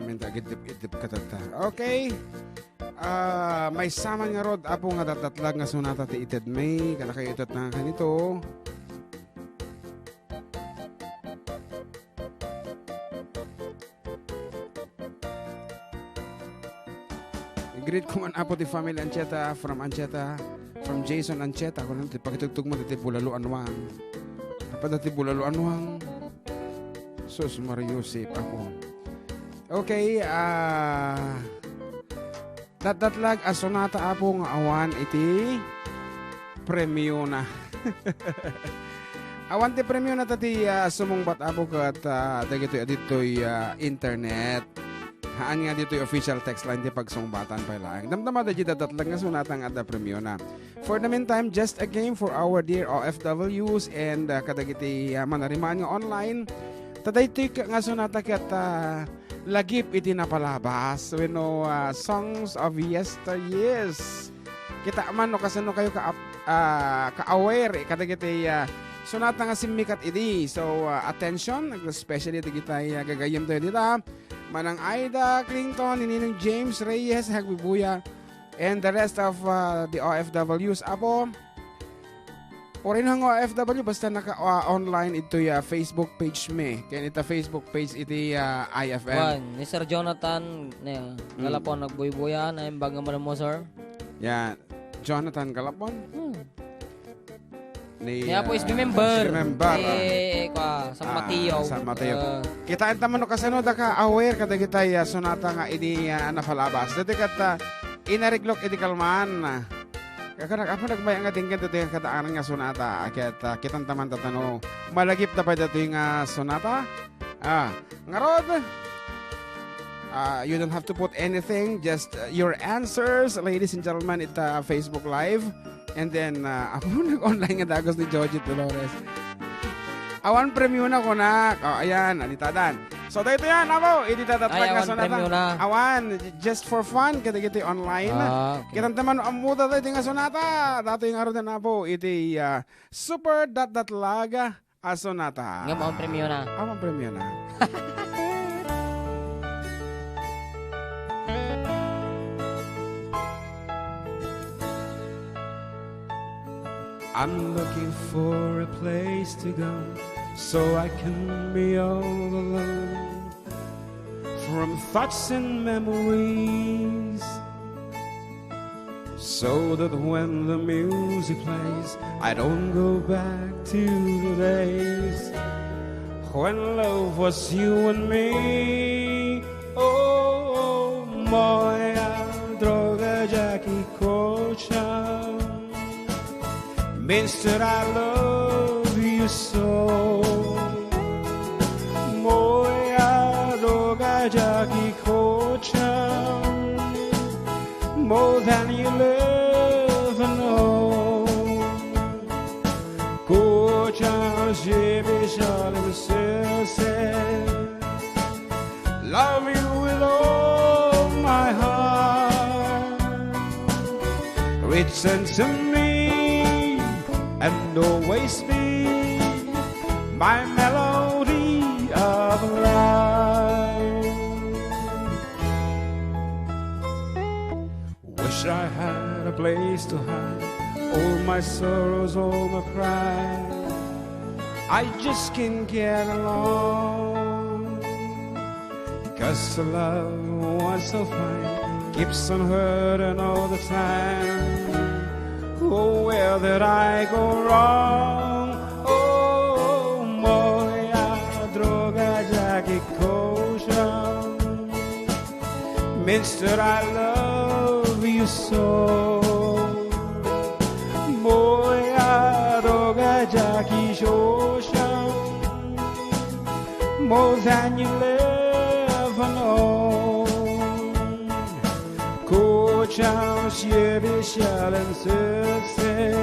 minta gitip-itip katata. Okay. May sama nga rod apo nga datatlag nga sunata ti ited may kada kayo itot na kanito. Greet ko man apo ti family Ancheta from Jason Ancheta. Kung nanti pakitugtog mo ti Bulalo Anwang. Apa dati Bulalo Anwang? Sus Mariusip ako. Okay, datlag asonata apo nga awan iti premyo na. Awan ti premyo na tati sumungbat apo kat dagitoy internet. Haan nga dito yung official text line di pagsungbatan pa lang. Damdama da jida datlag nga sunatang ada premyo na. For the meantime, just a game for our dear OFWs and kadagiti manarimaan nga online. Taday nga sunata kat lagip iti napalabas. We know, songs of yesteryears. Kita man no kasano kayo ka-aware kadagiti sunata nga simikat iti. So, attention, especially iti kita gagayim tayo dito. Manang Aida Clinton, Ninong James Reyes, Hagbibuya, and the rest of the OFWs. Apo, o rin ang OFW, basta naka-online ito Facebook page me. Kaya ito Facebook page iti IFM. Juan, ni Sir Jonathan, Galapon, nagbuy-buyan, ay baga mo sir? Yan, Jonathan Galapon. Niya po is member. San Mateo. San Mateo. Kitaan taman no kasano da ka aware kada kita sonata nga ini napalabas. Dati kata inareglok iti kalman. Kakarak apa nagbayang nga tingkan dito yung kataanan nga sonata. Kaya kitan taman tatano malagip na pa dito yung sonata. Ngarod. You don't have to put anything, just your answers, ladies and gentlemen, it Facebook Live. And then, ako nag-online nga dagos ni Joji Dolores. Awan premyo na ko na. Ayan, alitadan. So, dito yan, ako. Iditatatlag nga sonata. Awan, just for fun, kita online. Okay. Kita naman, amuta tayo nga sonata. Dato yung araw na po, iti super lag sonata. Nga maong premyo na. Awan premyo na. I'm looking for a place to go so I can be all alone from thoughts and memories, so that when the music plays I don't go back to the days when love was you and me. Oh, moja droga Jackie Kocha means that I love you so. Moja droga Jackie Kocha, more than you'll ever know. Kocha, ziemi żalem serce, love you with all my heart. Return to me and always be my melody of life. Wish I had a place to hide all my sorrows, all my pride. I just can't get along, because the love was so fine keeps on hurting all the time. Oh, where did I go wrong? Oh, moja droga Jackie Kocha means that I love you so. Moja droga Jackie Kocha, more than you'll ever know. Kocha, ziemi żalem serce,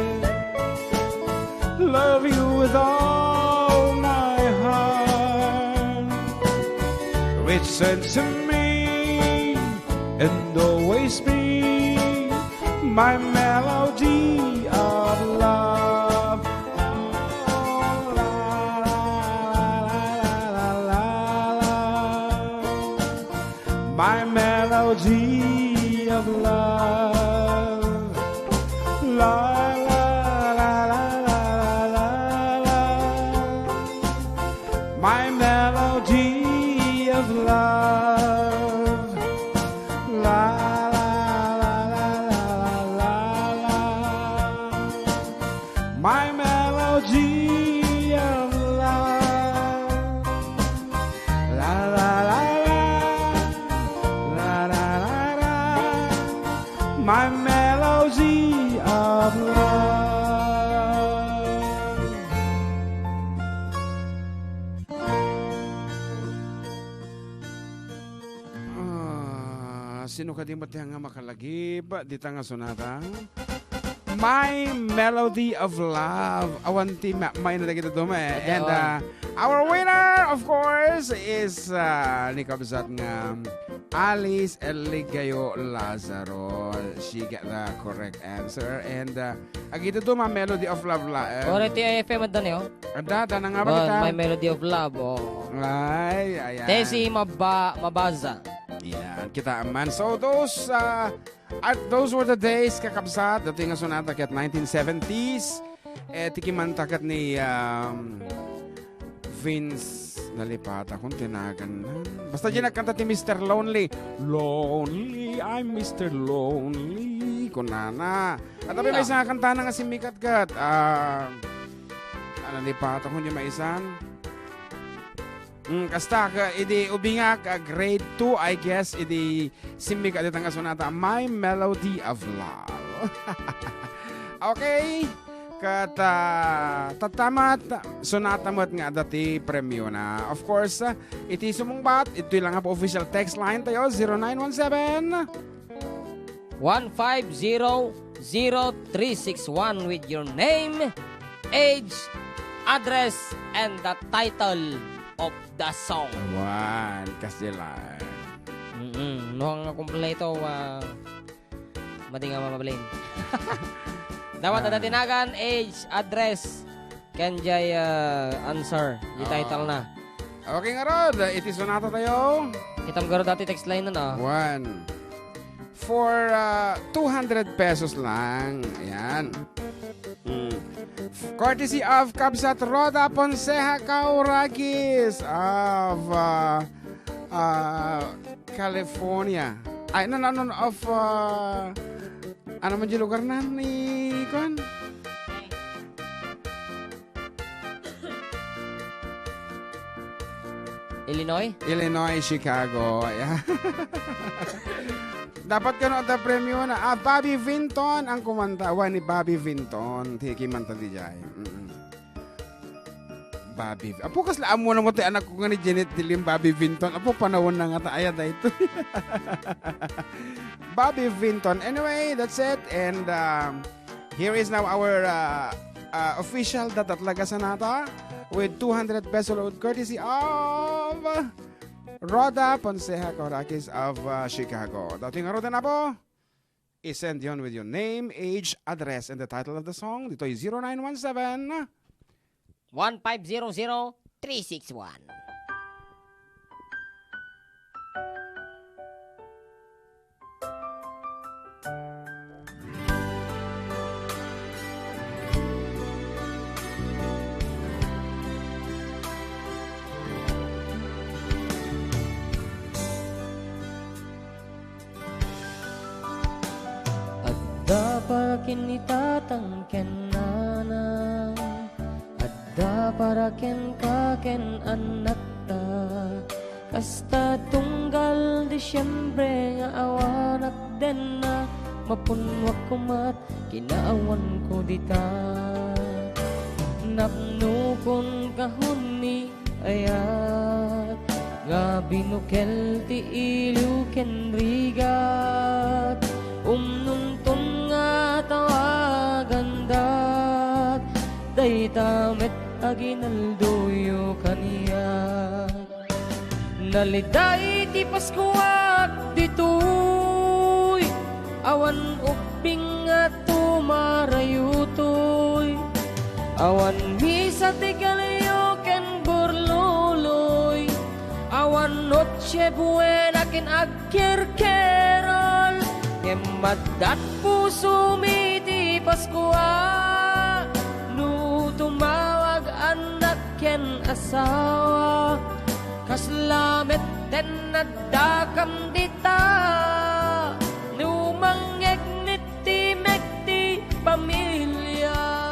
love you with all my heart. Return to me and always be my melody of love. Oh, la, la, la, la, la, la. my melody of love. La la la la la la la. My melody of love. La la la la la la la. My melody of love. La la la la la la la. My melody of love. Sino ka di mo nga makalagib? Di ta nga sonata. My Melody of Love. Awanti may na kita dume. And our winner, of course, is ni kabsat nga Alice Eligayo Lazaro. She got the correct answer. And agito to, My Melody of Love. Correct yung FM at dani, oh. Ada na nga ba kita? My Melody of Love, oh. Ay, ayan. Tesi Mabaza. Yan, kita aman. So those were the days kakabsat. Dati nga sonata kat 1970s. Tikimantakat ni Vince Nalipata kung tinagan. Basta dyan nagkanta ti Mr. Lonely. Lonely, I'm Mr. Lonely. Kunana. At tabi may isang kanta na nga si Mikat-kat. Nalipata kung dyan may isang. Kasta ka, idi ubingak grade 2, I guess, idi simik at itang sonata, My Melody of Love. Okay, kat tatamat sonata mo't nga dati premyo na. Of course, iti sumungbat, ito lang po official text line tayo, 0917 1500361 with your name, age, address, and the title of the song. Awan, kasilan. Noong kumpleto, mati nga mamabalin. Dapat na tinagan, age, address, kanjay answer, di title na. Okay nga Rod, iti sonata tayo. Kitam garo dati text line na na. One. For 200 pesos lang. Ayan. Courtesy of Kabsat Roda Ponceja Kaurakis of California. Ay, no, of ano man yung lugar na ni Kon? Illinois, Chicago. Yeah. Dapat ka no at premyo na. Bobby Vinton ang kumanta. Ni Bobby Vinton. Tikimanta di jay. Bobby. Apo kasla amo na mo tayo anak ko nga ni Janet Dilim Bobby Vinton. Apo panahon na nga tayo na ito. Bobby Vinton. Anyway, that's it. And here is now our official datatlaga sanata with 200 peso load courtesy of Roda Ponceja Kaurakis of Chicago. Dating Roda na po, isend yon with your name, age, address, and the title of the song. Dito ay 0917 1500361. Para kinitatang kenana adda para ken kaken anak ta kasta tunggal Disyembre nga awanak den na mapunwak kumat kinaawan ko dita napnukon kahon ni ayat nga binukel ti ilu ken rigat umnuntun nga tawagandat day tamet aginaldoyo kaniya naliday ti Paskuak ditoy awan uping nga tumarayutoy awan misa ti kalayo ken borloloy awan Awan noche buena kin agkirkerol Ngemadat puso miti Paskua Nu tumawag anak ken asawa Kaslamet ten nadakam dita Nu mangegnit ti mekti pamilya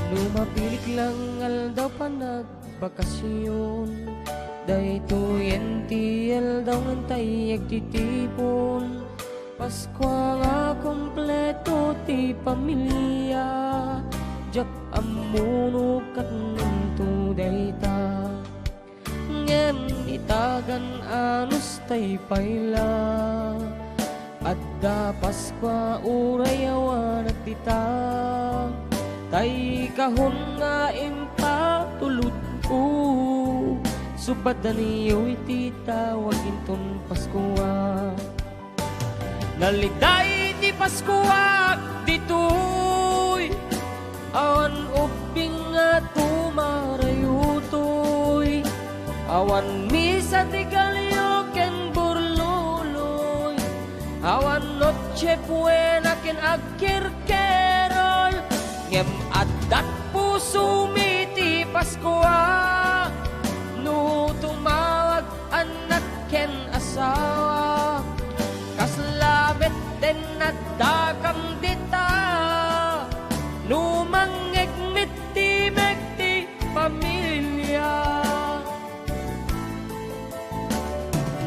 Lumapilik lang aldaw pa nagbakasyon Dahito yentiel daw ngantay agtitipon Pasko nga kompleto ti pamilya Jak amuno kat nunto dayta Ngem itagan anus tay payla Adda Pasko urayawan at tita Tay kahon nga impa tulod ko Subad na niyo iti tawagin ton Paskua Naliday ti Paskua ditoy Awan ubing nga tumarayutoy Awan misa ti galyo ken burluloy Awan noche buena ken agkirkerol Ngem adat puso miti Paskua Nu tumawag anak ken asawa Kaslamet den nadakam dita Nu mangegmit ti mekti pamilya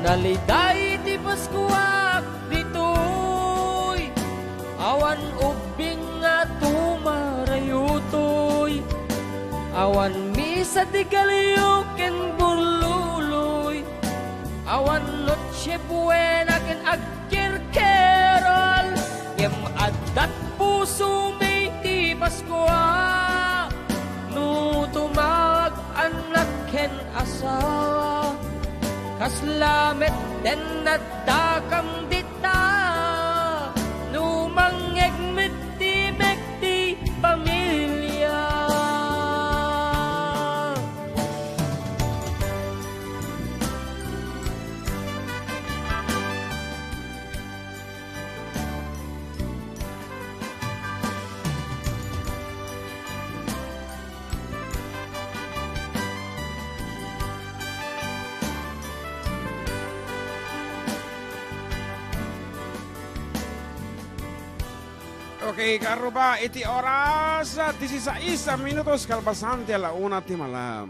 Naliday ti Paskua ditoy Awan ubing nga tumarayutoy Awan misa di galyo ken burluloy Awan noche buena ken agkirkerol Ngem adat puso miti Paskua Nu tumawag anak ken asawa Kaslamet den nadakam dita Nu mangegmit ti mekti pamilya Okay, karuba, iti oras 16 minutos kalbasante a la una ti malam.